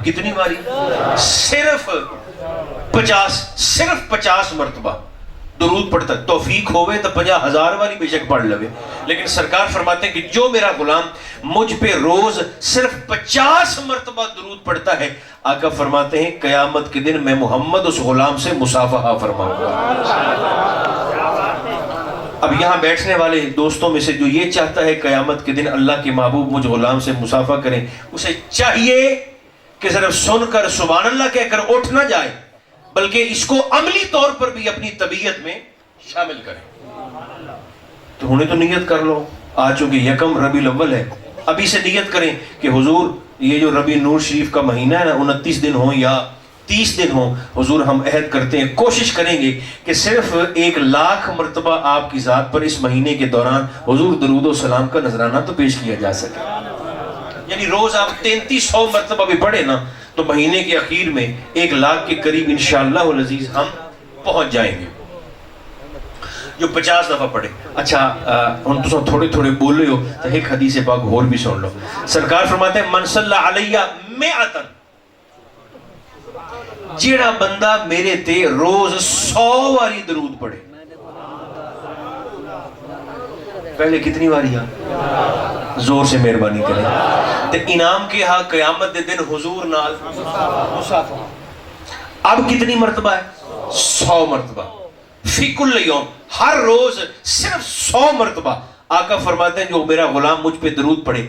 کتنی باری؟ صرف 50 مرتبہ درود پڑھتا ہے. توفیق ہوئے تو 50,000 والی بے شک پڑھ لوے. لیکن سرکار فرماتے ہیں کہ جو میرا غلام مجھ پہ روز صرف 50 مرتبہ درود پڑھتا ہے، آقا فرماتے ہیں قیامت کے دن میں محمد اس غلام سے مصافحہ فرماؤں گا. اب یہاں بیٹھنے والے دوستوں میں سے جو یہ چاہتا ہے قیامت کے دن اللہ کے محبوب مجھ غلام سے مصافحہ کریں، اسے چاہیے کہ صرف سن کر سبحان اللہ کہہ کر اٹھ نہ جائے، بلکہ اس کو عملی طور پر بھی اپنی طبیعت میں شامل کریں. تو انہیں تو نیت کر لو، آج چونکہ یکم ربیع الاول ہے، ابھی سے نیت کریں کہ حضور یہ جو ربیع نور شریف کا مہینہ ہے نا، 29 دن ہوں یا 30 دن ہوں، حضور ہم عہد کرتے ہیں، کوشش کریں گے کہ صرف 1,00,000 مرتبہ آپ کی ذات پر اس مہینے کے دوران حضور درود و سلام کا نذرانہ تو پیش کیا جا سکے. یعنی روز آپ 3300 مرتبہ بھی پڑھیں نا تو مہینے کے اخیر میں 1,00,000 کے قریب انشاءاللہ العزیز ہم پہنچ جائیں گے جو 50 دفعہ پڑھے. اچھا ہن تساں تھوڑے تھوڑے بولے ہو تو ایک حدیث پاک اور بھی سن لو. سرکار فرماتے ہیں من صلی علیہ مئۃ، جیڑا بندہ میرے تے روز 100 واری درود پڑھے. پہلے کتنی واری زور سے مہربانی کریں تے انعام کے ہاں قیامت دے دن حضور نال مصافحہ. اب کتنی مرتبہ ہے؟ 100 مرتبہ. فی کل یوم، ہر روز صرف 100 مرتبہ. آقا فرماتے ہیں جو میرا غلام مجھ پہ درود پڑھے،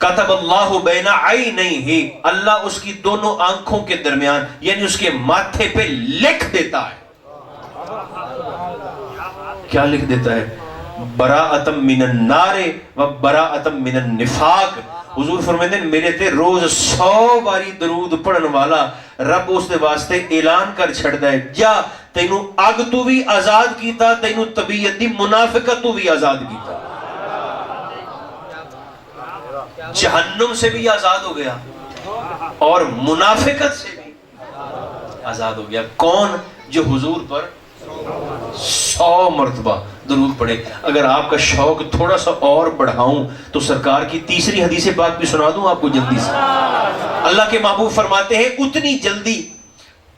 کتب اللہ بین عینیہ، اللہ اس کی دونوں آنکھوں کے درمیان یعنی اس کے ماتھے پہ لکھ دیتا ہے. کیا لکھ دیتا ہے؟ براءۃ من النار و براءۃ من النفاق. حضور فرماتے ہیں میرے تے روز 100 باری درود پڑھن والا رب اس دے واسطے اعلان کر چھڑدا ہے جا تینو اگ تو بھی آزاد کیتا، تینو طبیعت دی منافقت تو بھی آزاد کیتا، جہنم سے بھی آزاد ہو گیا اور منافقت سے بھی آزاد ہو گیا. کون؟ جو حضور پر 100 مرتبہ درود پڑھے. اگر آپ کا شوق تھوڑا سا اور بڑھاؤں تو سرکار کی تیسری حدیث پاک بھی سنا دوں آپ کو جلدی سے. اللہ کے محبوب فرماتے ہیں اتنی جلدی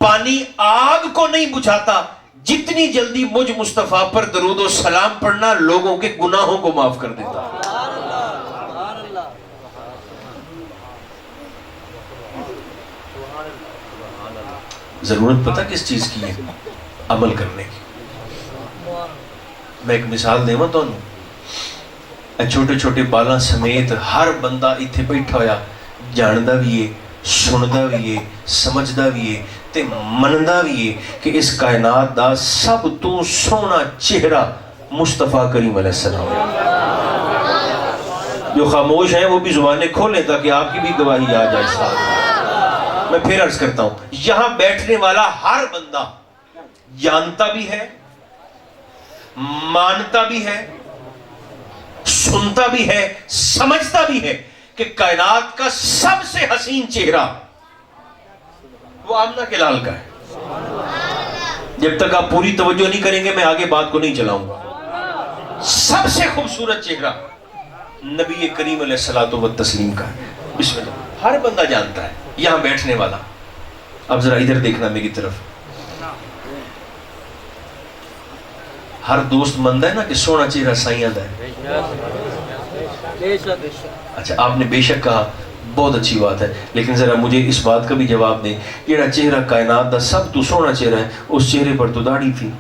پانی آگ کو نہیں بجھاتا جتنی جلدی مجھ مصطفیٰ پر درود و سلام پڑھنا لوگوں کے گناہوں کو معاف کر دیتا. ضرورت پتہ کس چیز کی ہے؟ عمل کرنے کی. میں ایک مثال دے تو چھوٹے چھوٹے بالاں سمیت ہر بندہ اتھے بیٹھا ہویا جاندا بھی ہے، سندا بھی ہے، سمجھدا بھی ہے تے مندا بھی ہے کہ اس کائنات دا سب تو سونا چہرہ مصطفیٰ کریم علیہ السلام ہے. جو خاموش ہیں وہ بھی زبانیں کھولیں تاکہ آپ کی بھی گواہی آ جائے ساتھ. میں پھر عرض کرتا ہوں، یہاں بیٹھنے والا ہر بندہ جانتا بھی ہے، مانتا بھی ہے، سنتا بھی ہے، سمجھتا بھی ہے کہ کائنات کا سب سے حسین چہرہ وہ آمنہ کے لال کا ہے. جب تک آپ پوری توجہ نہیں کریں گے میں آگے بات کو نہیں چلاؤں گا. سب سے خوبصورت چہرہ نبی کریم علیہ الصلوۃ والتسلیم کا ہے. بسم اللہ. ہر بندہ جانتا ہے یہاں بیٹھنے والا. اب ذرا ادھر دیکھنا میری طرف. ہر دوست مند ہے نا کہ سونا چہرہ سائیاں دا ہے. اچھا آپ نے بے شک کہا، بہت اچھی بات ہے، لیکن ذرا مجھے اس بات کا بھی جواب دیں، یہ چہرہ کائنات دا سب تو سونا چہرہ ہے، اس چہرے پر تو داڑھی تھی.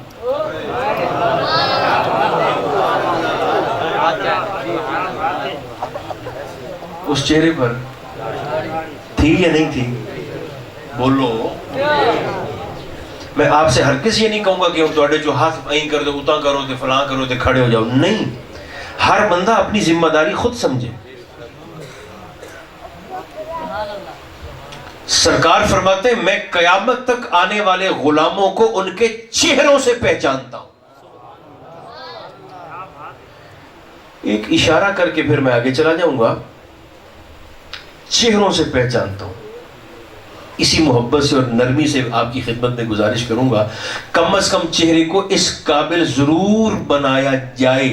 اس چہرے پر تھی یا نہیں تھی؟ بولو. میں آپ سے ہرگز یہ نہیں کہوں گا کہ ہم تواڈے جو ہاتھ این کر دو، اتاں کرو تے فلاں کرو تے کھڑے ہو جاؤ. نہیں، ہر بندہ اپنی ذمہ داری خود سمجھے. سرکار فرماتے ہیں میں قیامت تک آنے والے غلاموں کو ان کے چہروں سے پہچانتا ہوں. ایک اشارہ کر کے پھر میں آگے چلا جاؤں گا. چہروں سے پہچانتا ہوں. اسی محبت سے اور نرمی سے آپ کی خدمت میں گزارش کروں گا کم از کم چہرے کو اس قابل ضرور بنایا جائے،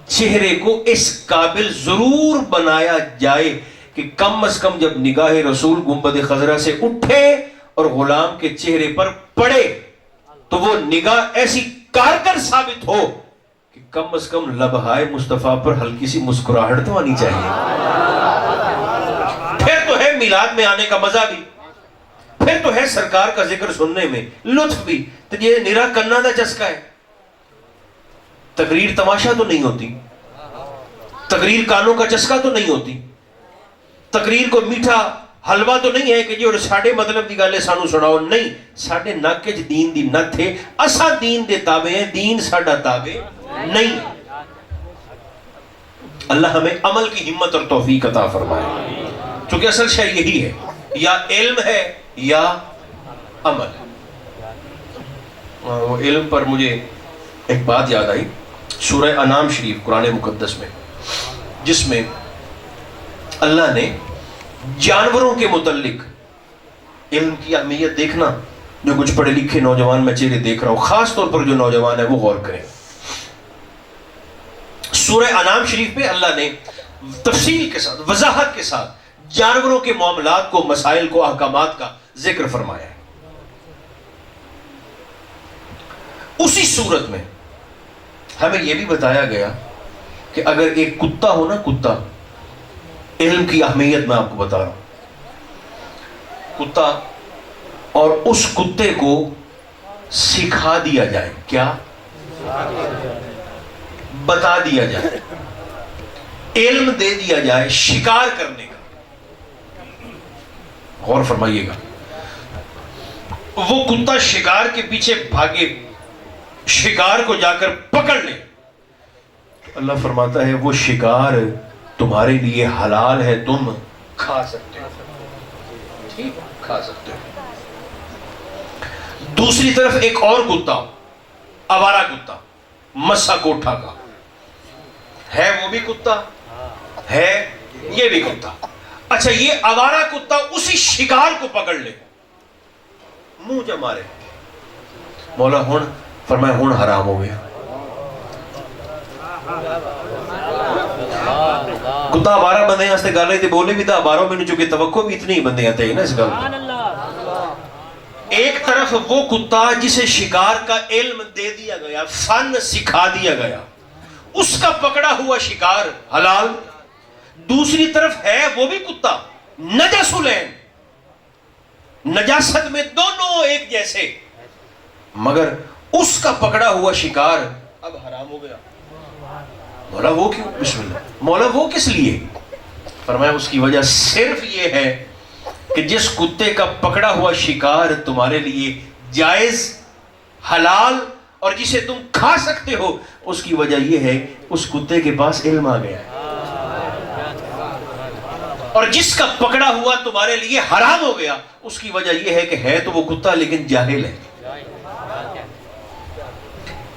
چہرے کو اس قابل ضرور بنایا جائے کہ کم از کم جب نگاہ رسول گنبد خضرا سے اٹھے اور غلام کے چہرے پر پڑے تو وہ نگاہ ایسی کارگر ثابت ہو کہ کم از کم لبہائے مصطفیٰ پر ہلکی سی مسکراہٹ تو آنی چاہیے. پھر تو ہے میلاد میں آنے کا مزہ بھی, پھر تو ہے سرکار کا ذکر سننے میں لطف بھی. تو یہ نرا کرنا دا چسکا ہے. تقریر تماشا تو نہیں ہوتی, تقریر کانوں کا چسکا تو نہیں ہوتی, تقریر کو میٹھا حلوہ تو نہیں ہے کہ جی اور ساڑھے مطلب دی گالے سانو سناؤ. نہیں, ساڑھے ناکج دین دی نت ہے, اسا دین دے تابع ہیں, دین ساڑھا تابع نہیں. اللہ ہمیں عمل کی ہمت اور توفیق عطا فرمائے, چونکہ اصل شے یہی ہے, یا علم ہے یا عمل. وہ علم پر مجھے ایک بات یاد آئی, سورہ انعام شریف قرآن مقدس میں, جس میں اللہ نے جانوروں کے متعلق علم کی اہمیت دیکھنا. جو کچھ پڑھے لکھے نوجوان میں چہرے دیکھ رہا ہوں, خاص طور پر جو نوجوان ہے وہ غور کریں. سورہ انعام شریف میں اللہ نے تفصیل کے ساتھ, وضاحت کے ساتھ جانوروں کے معاملات کو, مسائل کو, احکامات کا ذکر فرمایا ہے. اسی صورت میں ہمیں یہ بھی بتایا گیا کہ اگر ایک کتا ہو نا, کتا, علم کی اہمیت میں آپ کو بتا رہا ہوں, کتا, اور اس کتے کو سکھا دیا جائے, کیا بتا دیا جائے, علم دے دیا جائے شکار کرنے کا. غور فرمائیے گا, وہ کتا شکار کے پیچھے بھاگے, شکار کو جا کر پکڑ لے, اللہ فرماتا ہے وہ شکار تمہارے لیے حلال ہے, تم کھا سکتے ہو, ٹھیک, کھا سکتے ہو. دوسری طرف ایک اور کتا, آوارہ کتا, مسا کوٹھا کا ہے, وہ بھی کتا ہے, یہ بھی کتا. اچھا, یہ آوارہ کتا اسی شکار کو پکڑ لے, منہ جا مارے, مولا ہن فرمایا ہن حرام ہو گیا. کتا آوارہ بندے ہاستے گل رہے تھے, بولے بھی تھا آواروں میں, چونکہ توقع بھی اتنی بندے آتے ہیں نا اس گل میں. ایک طرف وہ کتا جسے شکار کا علم دے دیا گیا, فن سکھا دیا گیا, اس کا پکڑا ہوا شکار حلال. دوسری طرف ہے وہ بھی کتا نجسلین, نجاست میں دونوں ایک جیسے, مگر اس کا پکڑا ہوا شکار اب حرام ہو گیا. مولا وہ کیوں؟ بسم اللہ, مولا وہ کس لیے؟ فرمایا اس کی وجہ صرف یہ ہے کہ جس کتے کا پکڑا ہوا شکار تمہارے لیے جائز, حلال, اور جسے تم کھا سکتے ہو, اس کی وجہ یہ ہے اس کتے کے پاس علم آ گیا ہے. اور جس کا پکڑا ہوا تمہارے لیے حرام ہو گیا, اس کی وجہ یہ ہے کہ ہے تو وہ کتا لیکن جاہل ہے.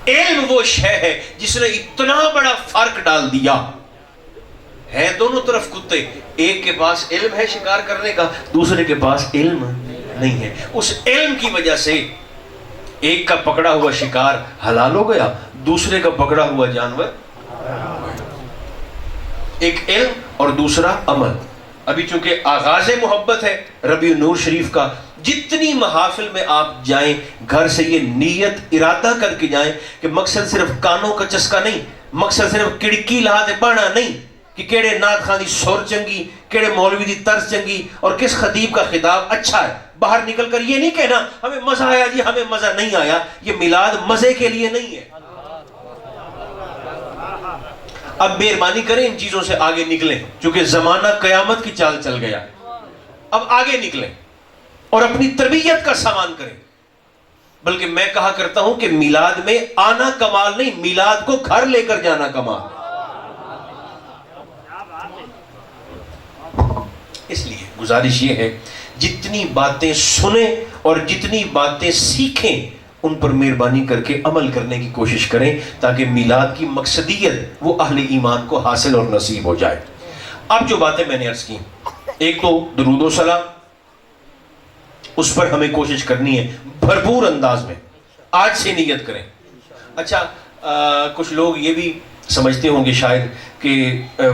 علم وہ شے ہے جس نے اتنا بڑا فرق ڈال دیا. ہے دونوں طرف کتے, ایک کے پاس علم ہے شکار کرنے کا, دوسرے کے پاس علم نہیں ہے. اس علم کی وجہ سے ایک کا پکڑا ہوا شکار حلال ہو گیا, دوسرے کا پکڑا ہوا جانور. ایک علم اور دوسرا عمل. ابھی چونکہ آغاز محبت ہے ربیع النور شریف کا, جتنی محافل میں آپ جائیں گھر سے یہ نیت ارادہ کر کے جائیں کہ مقصد صرف کانوں کا چسکا نہیں, مقصد صرف کڑکی لہا دے پانا نہیں کہ کیڑے نعت خان دی سور چنگی, کیڑے مولوی دی طرز چنگی, اور کس خطیب کا خطاب اچھا ہے. باہر نکل کر یہ نہیں کہنا ہمیں مزہ آیا جی, ہمیں مزہ نہیں آیا. یہ میلاد مزے کے لیے نہیں ہے. اب مہربانی کریں ان چیزوں سے آگے نکلیں, چونکہ زمانہ قیامت کی چال چل گیا. اب آگے نکلیں اور اپنی تربیت کا سامان کریں. بلکہ میں کہا کرتا ہوں کہ میلاد میں آنا کمال نہیں, میلاد کو گھر لے کر جانا کمال. اس لیے گزارش یہ ہے جتنی باتیں سنیں اور جتنی باتیں سیکھیں ان پر مہربانی کر کے عمل کرنے کی کوشش کریں تاکہ میلاد کی مقصدیت وہ اہل ایمان کو حاصل اور نصیب ہو جائے. اب جو باتیں میں نے عرض کی, ایک تو درود و سلام, اس پر ہمیں کوشش کرنی ہے بھرپور انداز میں, آج سے نیت کریں. اچھا, کچھ لوگ یہ بھی سمجھتے ہوں گے شاید کہ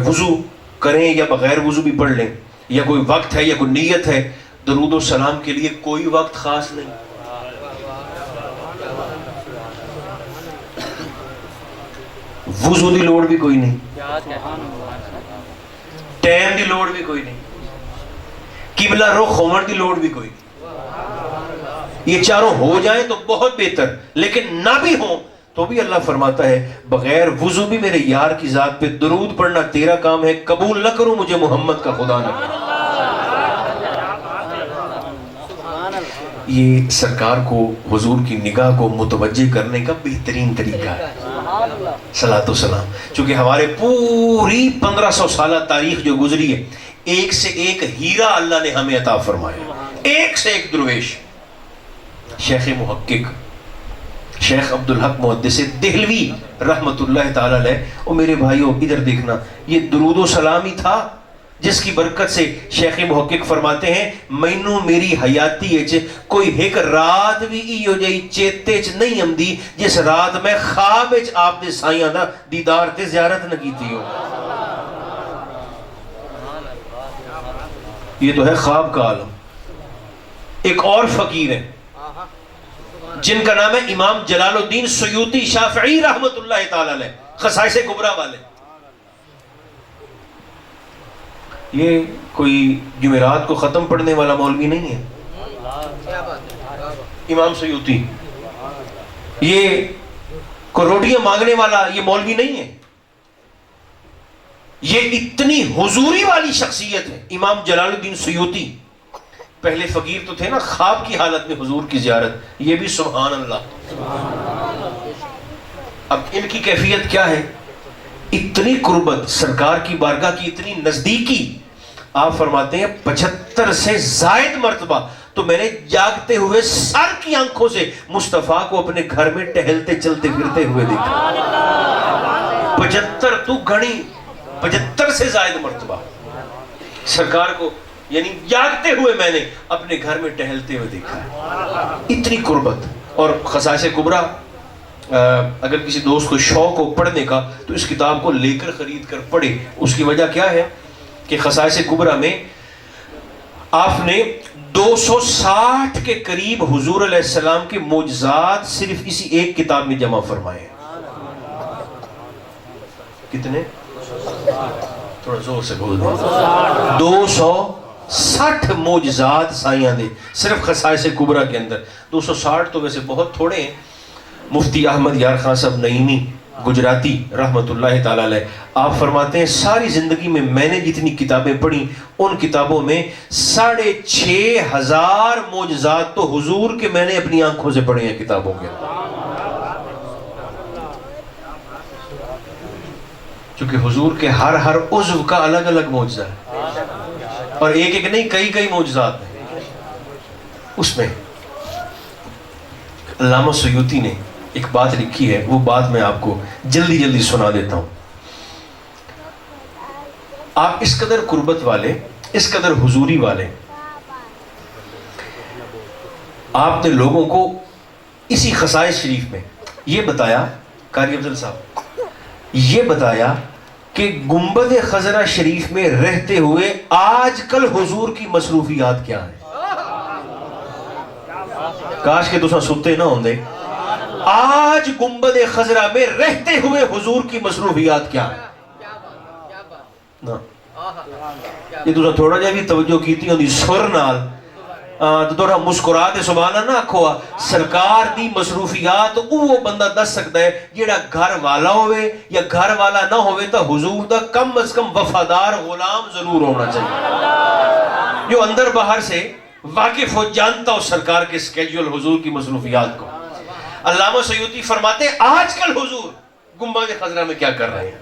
وضو کریں یا بغیر وضو بھی پڑھ لیں. یا کوئی وقت ہے یا کوئی نیت ہے. درود و سلام کے لیے کوئی وقت خاص نہیں. وضو دی لوڑ بھی کوئی نہیں, ٹائم دی لوڑ بھی کوئی نہیں, قبلہ رخ ہون دی لوڑ بھی کوئی نہیں. یہ چاروں ہو جائیں تو بہت بہتر, لیکن نہ بھی ہوں تو بھی اللہ فرماتا ہے بغیر وضو بھی میرے یار کی ذات پہ درود پڑھنا تیرا کام ہے, قبول نہ کروں مجھے محمد کا خدا نہ کروں. یہ سرکار کو, حضور کی نگاہ کو متوجہ کرنے کا بہترین طریقہ ہے صلاۃ و سلام. چونکہ ہمارے پوری 1500 سالہ تاریخ جو گزری ہے, ایک سے ایک ہیرا اللہ نے ہمیں عطا فرمایا, ایک سے ایک درویش. شیخ محقق شیخ عبدالحق محدث دہلوی رحمت اللہ تعالی علیہ, اور میرے بھائیوں ادھر دیکھنا, یہ درود و سلام ہی تھا جس کی برکت سے شیخ محقق فرماتے ہیں مینوں میری حیاتی اچ کوئی ایک رات بھی ایو جئی چیتے چ نہیں آمدی جس رات میں خواب وچ آپ دے سائیاں دا دیدار تے زیارت نہ کیتی ہو. یہ تو ہے خواب کا عالم. ایک اور فقیر ہے جن کا نام ہے امام جلال الدین سیوطی شافعی رحمت اللہ تعالی علیہ, خصائص کبریٰ والے. یہ کوئی جمعرات کو ختم پڑھنے والا مولوی نہیں ہے امام سیوطی, یہ کوئی روٹیاں مانگنے والا یہ مولوی نہیں ہے. یہ اتنی حضوری والی شخصیت ہے امام جلال الدین سیوطی. پہلے فقیر تو تھے نا, خواب کی حالت میں حضور کی زیارت, یہ بھی سبحان اللہ. اب ان کی کیفیت کیا ہے, اتنی قربت سرکار کی بارگاہ کی, اتنی نزدیکی. آپ فرماتے ہیں 75 سے زائد مرتبہ تو میں نے جاگتے ہوئے سر کی آنکھوں سے مصطفیٰ کو اپنے گھر میں ٹہلتے چلتے پھرتے ہوئے دیکھا. 75 تو گھڑی 75 سے زائد مرتبہ سرکار کو یعنی جاگتے ہوئے میں نے اپنے گھر میں ٹہلتے ہوئے دیکھا ہے. اتنی قربت. اور خصائص کبریٰ اگر کسی دوست کو شوق ہو پڑھنے کا تو اس کتاب کو لے کر خرید کر پڑھے. اس کی وجہ کیا ہے کہ خصائص کبریٰ میں آپ نے 260 کے قریب حضور علیہ السلام کے معجزات صرف اسی ایک کتاب میں جمع فرمائے ہیں. کتنے؟ تھوڑا زور سے بول دیں. 260 معجزات سائیاں دے صرف خصائص کبریٰ کے اندر. 260 تو ویسے بہت تھوڑے ہیں. مفتی احمد یار خان صاحب نعیمی گجراتی رحمت اللہ تعالی علیہ, آپ فرماتے ہیں ساری زندگی میں میں نے جتنی کتابیں پڑھی ان کتابوں میں 6500 معجزات تو حضور کے میں نے اپنی آنکھوں سے پڑھے ہیں کتابوں کے. چونکہ حضور کے ہر عضو کا الگ الگ معجزہ ہے, اور ایک ایک نہیں کئی معجزات ہیں. اس میں علامہ سیوطی نے ایک بات لکھی ہے, وہ بات میں آپ کو جلدی سنا دیتا ہوں. آپ اس قدر قربت والے, اس قدر حضوری والے, آپ نے لوگوں کو اسی خصائص شریف میں یہ بتایا, قاری افضل صاحب یہ بتایا کہ گنبد خضرہ شریف میں رہتے ہوئے آج کل حضور کی مصروفیات کیا ہیں. کاش کہ تساں ستے نہ ہوندے. آج گنبد خضرہ میں رہتے ہوئے حضور کی مصروفیات کیا ہیں. یہ تساں تھوڑا جا بھی توجہ کیتی ہوندی سر نال تو تھوڑا مسکرا دے سبحان اللہ آکھو. سرکار دی مصروفیات وہ بندہ دس سکتا ہے جیڑا گھر والا ہوئے یا گھر والا نہ ہوئے تو حضور دا کم از کم وفادار غلام ضرور ہونا چاہیے, جو اندر باہر سے واقف ہو, جانتا ہو سرکار کے سکیجول حضور کی مصروفیات کو. علامہ سیوطی فرماتے ہیں آج کل حضور گنبد خضرہ میں کیا کر رہے ہیں.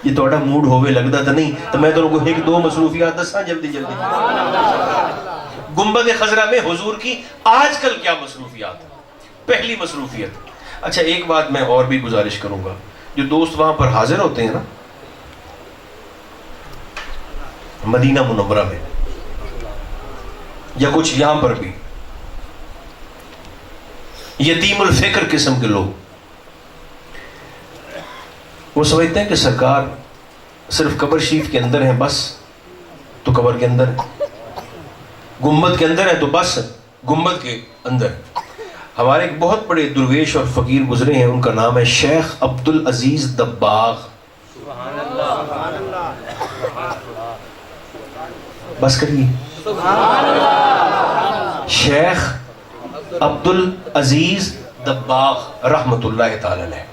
یہ توڑا موڈ ہوئے لگتا تھا نہیں تو میں تو ان کو ایک دو مصروفیات دسا جلدی. گنبد خضرہ میں حضور کی آج کل کیا مصروفیات. پہلی مصروفیت, اچھا ایک بات میں اور بھی گزارش کروں گا, جو دوست وہاں پر حاضر ہوتے ہیں نا مدینہ منورہ میں یا کچھ یہاں پر بھی, یتیم الفکر قسم کے لوگ, وہ سمجھتے ہیں کہ سرکار صرف قبر شریف کے اندر ہیں بس, تو قبر کے اندر ہے، گنبد کے اندر ہے تو بس گنبد کے اندر. ہمارے ایک بہت بڑے درویش اور فقیر گزرے ہیں، ان کا نام ہے شیخ عبدالعزیز دباغ. بس کریے. شیخ عبدالعزیز دباغ رحمت اللہ تعالی علیہ.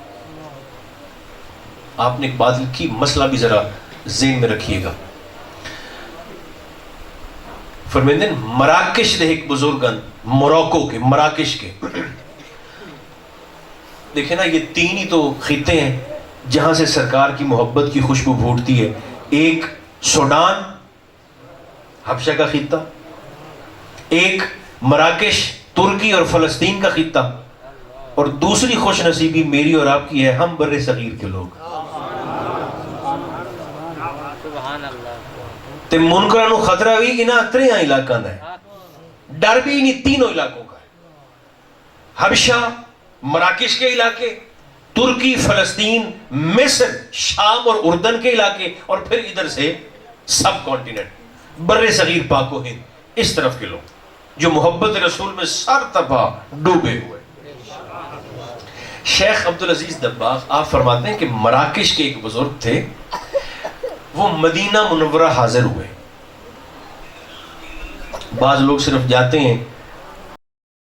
آپ نے ایک بات لکھی، مسئلہ بھی ذرا ذہن میں رکھیے گا. فرمیندے مراکش دے ایک بزرگن، موراکو کے، مراکش کے. دیکھیں نا، یہ تین ہی تو خطے ہیں جہاں سے سرکار کی محبت کی خوشبو پھوٹتی ہے. ایک سوڈان حبشہ کا خطہ، ایک مراکش ترکی اور فلسطین کا خطہ، اور دوسری خوش نصیبی میری اور آپ کی ہے، ہم بر صغیر کے لوگ. تے منکرانو خطرہ بھی انہاں اتریاں علاقہ دا ہے، ڈر بھی انہی تینوں علاقوں کا ہے. حبشہ، مراکش کے علاقے، ترکی، فلسطین، مصر، شام اور اردن کے علاقے، اور پھر ادھر سے سب کانٹیننٹ بر صغیر پاک و ہند، اس طرف کے لوگ جو محبت رسول میں سر تپا ڈوبے ہوئے. شیخ عبدالعزیز دباغ آپ فرماتے ہیں کہ مراکش کے ایک بزرگ تھے، وہ مدینہ منورہ حاضر ہوئے. بعض لوگ صرف جاتے ہیں